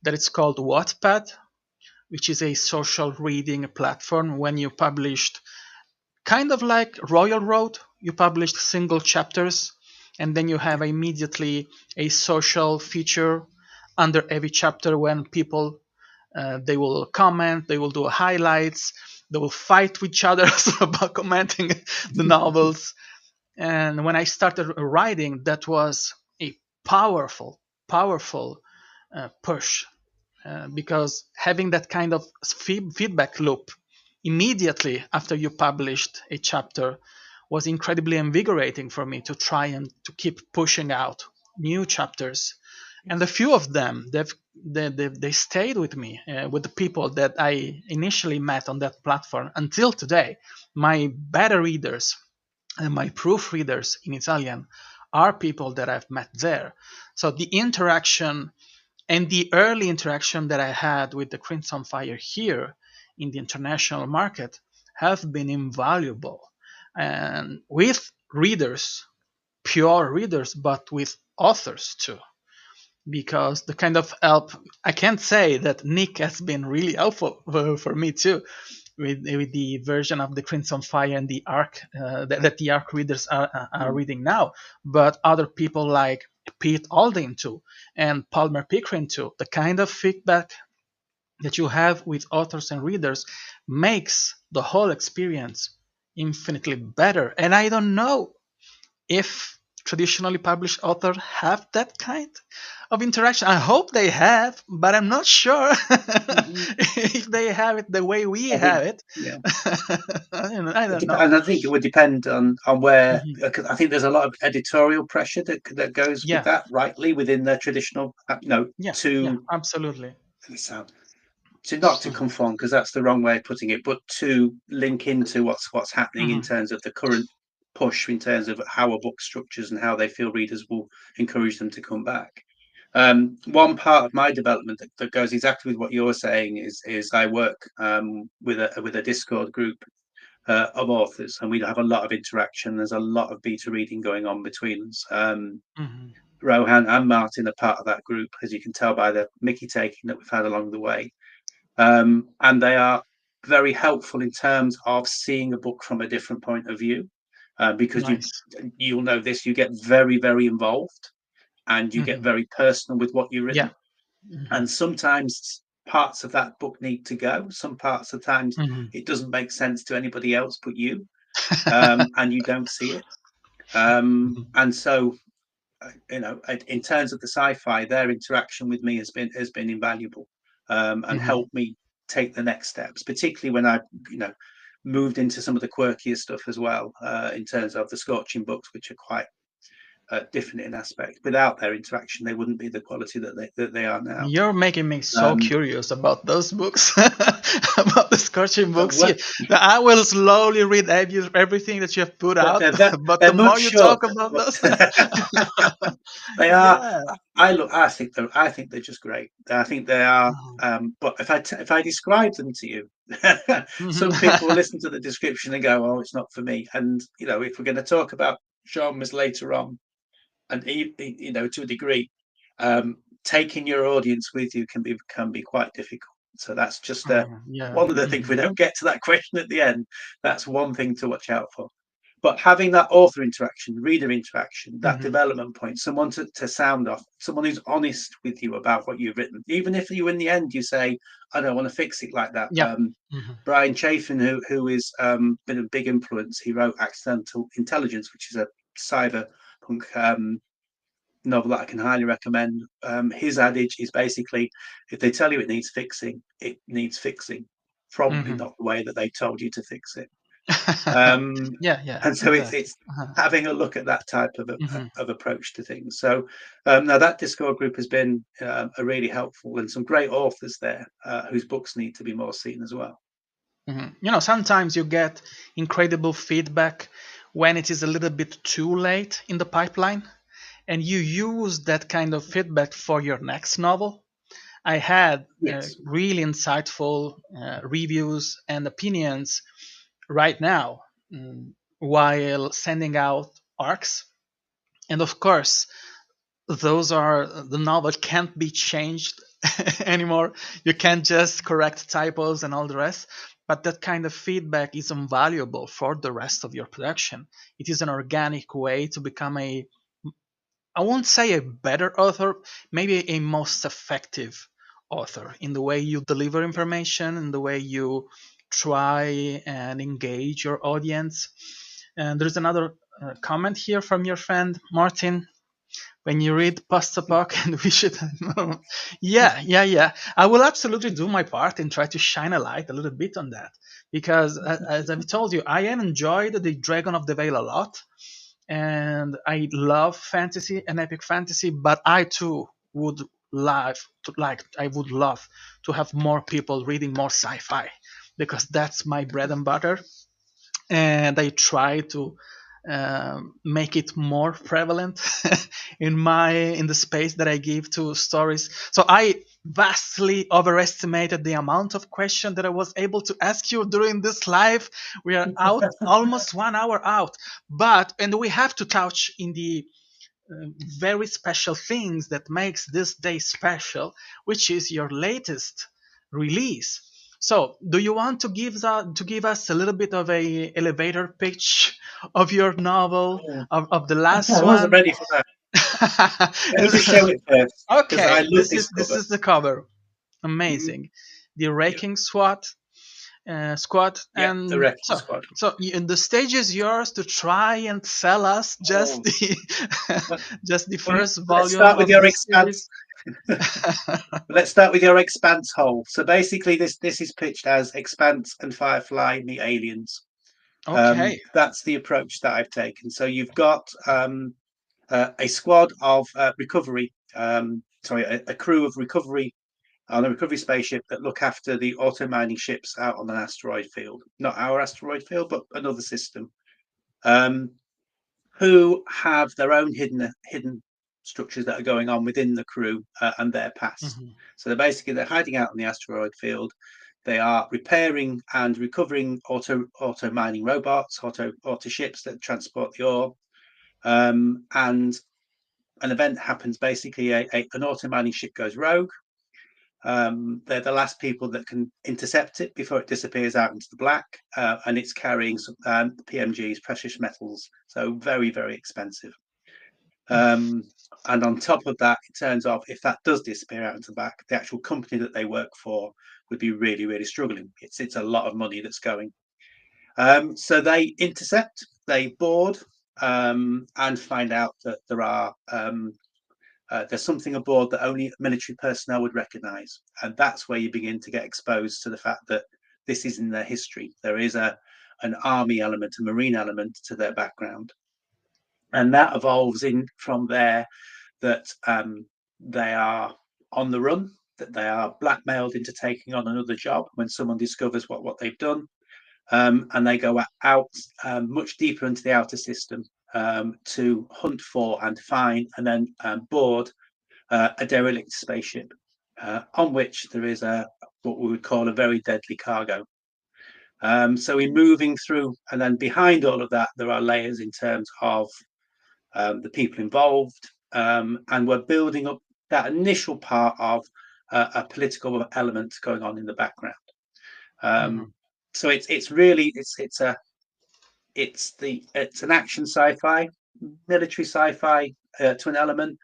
that it's called Wattpad, which is a social reading platform. When you published, kind of like Royal Road, you published single chapters, and then you have immediately a social feature under every chapter when people they will comment, they will do highlights, they will fight with each other about commenting the novels. And when I started writing, that was a powerful push, because having that kind of feedback loop immediately after you published a chapter was incredibly invigorating for me to try and to keep pushing out new chapters. And a few of them, they stayed with me, with the people that I initially met on that platform until today. My beta readers and my proofreaders in Italian are people that I've met there. So the interaction and the early interaction that I had with the Crimson Fire here in the international market have been invaluable. And with readers, pure readers, but with authors too. Because the kind of help, I can't say that Nick has been really helpful for me too, with the version of the Crimson Fire and the Arc that the Arc readers are Mm. reading now, but other people like Pete Aldin too, and Palmer Pickering too. The kind of feedback that you have with authors and readers makes the whole experience infinitely better. And I don't know if traditionally published authors have that kind of interaction. I hope they have, but I'm not sure Mhm. if they have it the way we I think, have it. yeah. I don't know. And I think it would depend on where, Mhm. because I think there's a lot of editorial pressure that goes with Yeah, that, rightly within their traditional, yeah, yeah, to absolutely. sound to not to Mhm, conform, because that's the wrong way of putting it, but to link into what's happening in mhm, terms of the current push, in terms of how a book structures and how they feel readers will encourage them to come back. One part of my development that goes exactly with what you're saying is I work with a Discord group of authors, and we have a lot of interaction. There's a lot of beta reading going on between us. mhm. Rohan and Martin are part of that group, as you can tell by the Mickey taking that we've had along the way. And they are very helpful in terms of seeing a book from a different point of view, because Nice. you'll know this. You get very involved, and you get Mhm. very personal with what you've Yeah. written. Mhm, And sometimes parts of that book need to go. Some parts of times mhm. it doesn't make sense to anybody else but you, and you don't see it. Mhm, And so, in terms of the sci-fi, their interaction with me has been invaluable, and mhm. helped me take the next steps, particularly when I, you know, moved into some of the quirkier stuff as well, in terms of the Scorching books, which are quite different in aspect. Without their interaction, they wouldn't be the quality that they are now. You're making me so Um, curious about those books, about the Scorching but books. what, Yeah, I will slowly read everything that you have put but out. But they're the more much you talk shorter. about But those, they are. yeah. I think they're just great. I think they are. But if I describe them to you, some people will listen to the description and go, "Oh, it's not for me." And if we're going to talk about genres later on, and to a degree, taking your audience with you can be quite difficult. So that's just Yeah. one of the things. We don't get to that question at the end. That's one thing to watch out for. But having that author interaction, reader interaction, that Mhm. development point, someone to sound off, someone who's honest with you about what you've written, even if you in the end you say, "I don't want to fix it like that." Yeah. Mhm. Brian Chafin, who is been a big influence, he wrote Accidental Intelligence, which is a cyberpunk novel that I can highly recommend. His adage is basically, if they tell you it needs fixing, it needs fixing. Probably Mhm. not the way that they told you to fix it. Um, Yeah. Yeah. and so it's Exactly. it's having a look at that type Mhm. of approach to things. So now that Discord group has been a really helpful, and some great authors there whose books need to be more seen as well. Mhm. Sometimes you get incredible feedback when it is a little bit too late in the pipeline, and you use that kind of feedback for your next novel. I had Yes. really insightful reviews and opinions right now, while sending out arcs. And of course, those are the novel can't be changed anymore. You can't just correct typos and all the rest. But that kind of feedback is invaluable for the rest of your production. It is an organic way to become I won't say a better author, maybe a most effective author in the way you deliver information and the way you try and engage your audience. And there's another comment here from your friend Martin. When you read post-apoc and we should, yeah. I will absolutely do my part and try to shine a light a little bit on that because, as I've told you, I have enjoyed the Dragon of the Veil a lot and I love fantasy and epic fantasy, but I too would I would love to have more people reading more sci-fi because that's my bread and butter, and I try to make it more prevalent in the space that I give to stories. So I vastly overestimated the amount of questions that I was able to ask you during this live. We are out almost 1 hour out, but and we have to touch in the very special things that makes this day special, which is your latest release. So, do you want to give us a little bit of a elevator pitch of your novel Oh, of the okay, last I wasn't one? ready for that. Let me just show it first, because I Okay, love this this is cover. the cover. Mhm. Amazing. The Yeah. Raking SWAT. squad. Yeah, the And wrecking squad. the stage is yours to try and sell us just Oh, the well, just the well, first let's volume start with of your this series. expanse. Let's start with your expanse hole. So basically, this is pitched as Expanse and Firefly meet aliens. Okay. That's the approach that I've taken. So you've got a squad of recovery, sorry, a crew of recovery on a recovery spaceship that look after the auto mining ships out on an asteroid field, not our asteroid field, but another system, um, who have their own hidden structures that are going on within the crew and their past. Mhm. So they're hiding out on the asteroid field. They are repairing and recovering auto mining robots, auto ships that transport the ore, and an event happens. Basically, an auto mining ship goes rogue. They're the last people that can intercept it before it disappears out into the black, and it's carrying some PMGs, precious metals, so very, very expensive. Um, and on top of that, it turns off if that does disappear out into the back, the actual company that they work for would be really, really struggling. It's a lot of money that's going. So they intercept, they board, and find out that there's something aboard that only military personnel would recognise, and that's where you begin to get exposed to the fact that this is in their history. There is an army element, a marine element to their background, and that evolves in from there that they are on the run, that they are blackmailed into taking on another job when someone discovers what they've done, and they go out much deeper into the outer system to hunt for and find and then board a derelict spaceship on which there is what we would call a very deadly cargo. So we're moving through, and then behind all of that, there are layers in terms of the people involved, and we're building up that initial part of a political element going on in the background. Mhm. Um, so it's really it's an action sci-fi, military sci-fi to an element,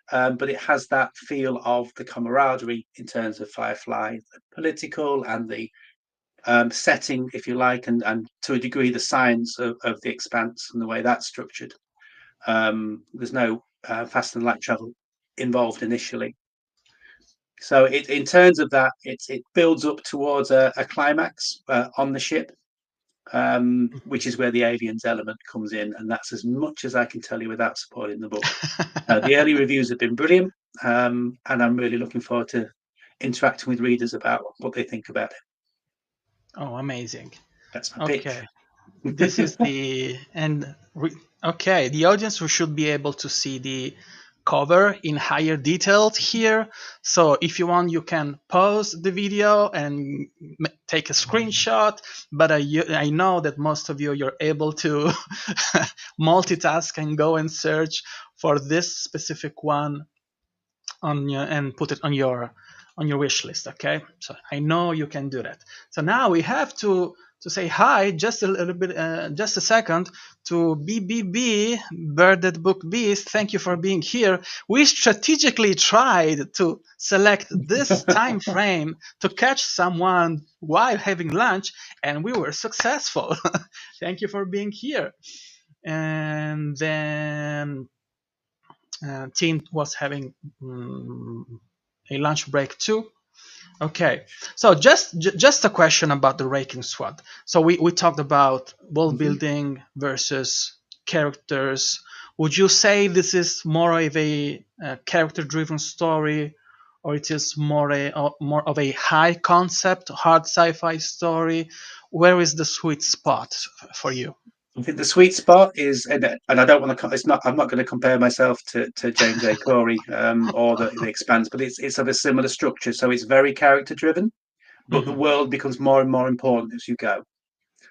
but it has that feel of the camaraderie in terms of Firefly, the political and the setting, if you like, and to a degree the science of the Expanse and the way that's structured. There's no fast and light travel involved initially. So in terms of that, it builds up towards a climax on the ship, which is where the aliens element comes in, and that's as much as I can tell you without spoiling the book. The early reviews have been brilliant, and I'm really looking forward to interacting with readers about what they think about it. Oh, amazing. That's my pitch. Okay. This is the and okay, the audience who should be able to see the cover in higher details here. So if you want, you can pause the video and take a screenshot. But I know that most of you're able to multitask and go and search for this specific one on your and put it on your wish list. Okay, so I know you can do that. So now we have to say hi just a little bit, just a second, to BBB Birded Book Beast. Thank you for being here. We strategically tried to select this time frame to catch someone while having lunch, and we were successful. Thank you for being here. And then team was having a lunch break too. Okay, so just a question about the Raking Squad. So we talked about world Mhm. building versus characters. Would you say this is more of a character-driven story, or it is more of a high concept, hard sci-fi story? Where is the sweet spot for you? I think the sweet spot is, and I don't want to. It's not. I'm not going to compare myself to James A. Corey or the Expanse, but it's of a similar structure. So it's very character driven, but the Hmm. world becomes more and more important as you go.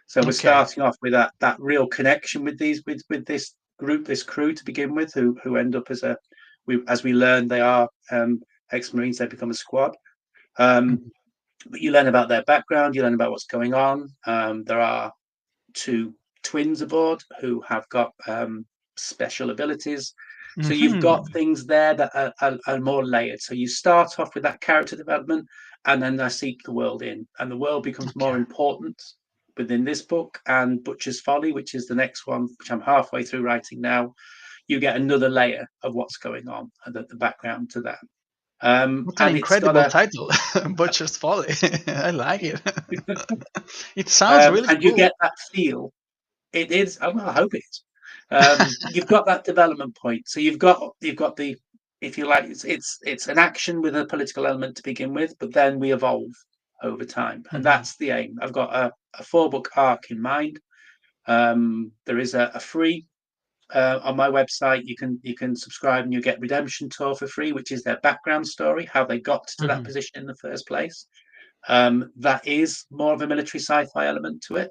So we're Okay. starting off with that real connection with this group, this crew to begin with, who end up as we learn they are ex-marines. They become a squad. Um, Mhm. but you learn about their background. You learn about what's going on. There are two twins aboard who have got special abilities. So you've got Mhm. things there that are more layered. So you start off with that character development, and then I seep the world in, and the world becomes more Okay. important within this book and Butcher's Folly, which is the next one, which I'm halfway through writing now. You get another layer of what's going on and the background to that. What an And it's got incredible a title, Butcher's Folly. I like it. It sounds really and you cool. get that feel. It is. Well, I hope it is. You've got that development point. So you've got the, if you like, it's an action with a political element to begin with, but then we evolve over time, and Hmm. that's the aim. I've got a 4 book arc in mind. There is a free on my website. You can subscribe and you get Redemption Tour for free, which is their background story, how they got to that Hmm. position in the first place. That is more of a military sci-fi element to it,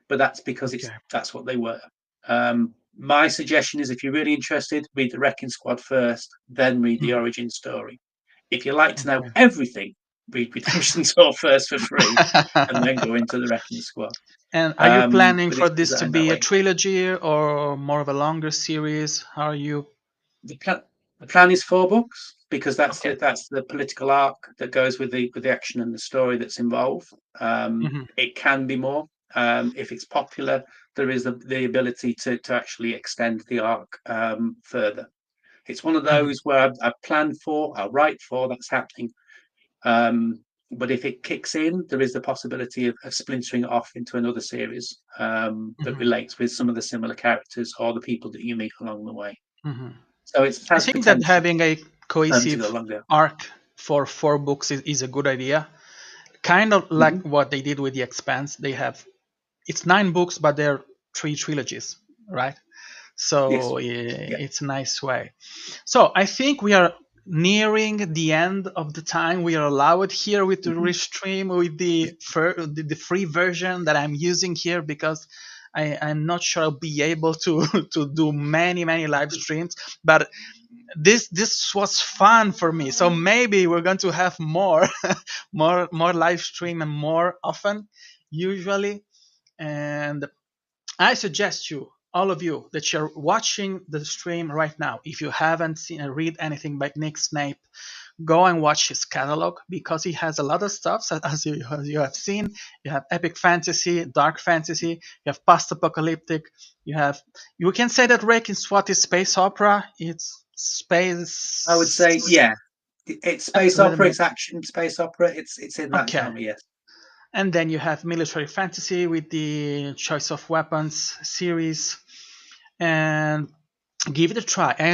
but that's because Okay. that's what they were. My suggestion is, if you're really interested, read the Wrecking Squad first, then read the Mhm. origin story. If you like to know Okay. everything, read Redemption Tour first for free, and then go into the Wrecking Squad. And are you planning But for it's this to designed that be a way. trilogy or more of a longer series? How are you? The plan, the plan is 4 books because Okay. that's the political arc that goes with the action and the story that's involved. Hmm. It can be more. If it's popular, there is the ability to actually extend the arc further. It's one of Hmm. those where I plan for, I write for, that's happening. Um, but if it kicks in, there is the possibility of splintering it off into another series that Hmm. relates with some of the similar characters or the people that you meet along the way. Hmm. So it I has think that potential having a to go cohesive longer. arc for 4 books is a good idea. Kind of like Mm-hmm. what they did with The Expanse. They have it's 9 books, but they're 3 trilogies, right? Yes. So Yeah. it's a nice way. So I think we are nearing the end of the time we are allowed here with the Mm-hmm. restream with the free version that I'm using here because I'm not sure I'll be able to to do many live streams. But this was fun for me. So maybe we're going to have more more live stream and more often usually. And I suggest you, all of you, that you're watching the stream right now. If you haven't seen or read anything by Nick Snape, go and watch his catalog because he has a lot of stuff. So as you have seen, you have epic fantasy, dark fantasy, you have post-apocalyptic, you have. You can say that Reiki SWAT is space opera. It's I would space. say, yeah, it's space Let opera, me. it's action space opera, it's in that Okay. genre, yes. And then you have military fantasy with the choice of weapons series. And give it a try. I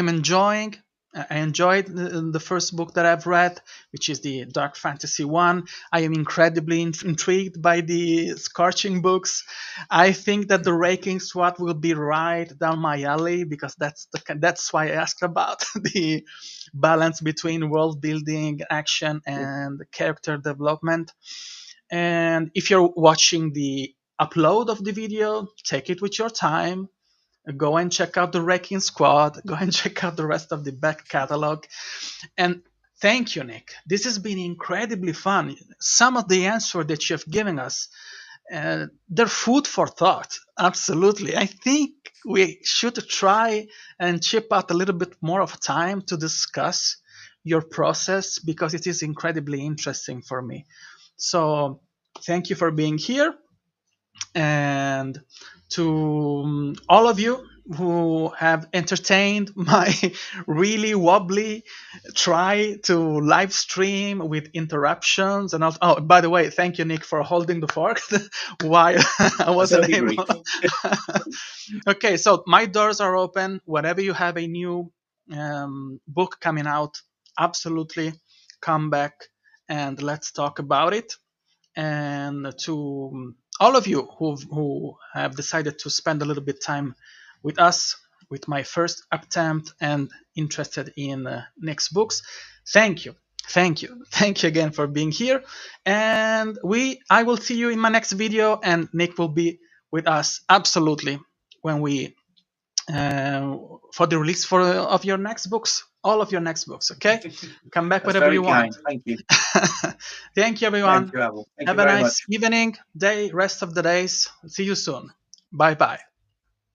enjoyed the first book that I've read, which is the dark fantasy one. I am incredibly intrigued by the scorching books. I think that the raking SWAT will be right down my alley because that's why I asked about the balance between world building, action, Yeah. and character development. And if you're watching the upload of the video, take it with your time. Go and check out the Wrecking Squad. Go and check out the rest of the back catalog. And thank you, Nick. This has been incredibly fun. Some of the answers that you've given us, they're food for thought. Absolutely. I think we should try and chip out a little bit more of time to discuss your process because it is incredibly interesting for me. So thank you for being here. And to all of you who have entertained my really wobbly try to live stream with interruptions and also, oh, by the way, thank you, Nick, for holding the fork while I That's wasn't only able. brief. Okay, so my doors are open. Whenever you have a new book coming out, absolutely come back and let's talk about it. And to all of you who have decided to spend a little bit time with us with my first attempt and interested in next books, thank you, thank you again for being here. And I will see you in my next video, and Nick will be with us absolutely when we uh, for the release of your next books, all of your next books. Okay, come back That's whenever very you want. kind. Thank you. Thank you, Thank everyone. you, Abel. Thank Have you a very much. nice evening, day, rest of the days. See you soon. Bye bye.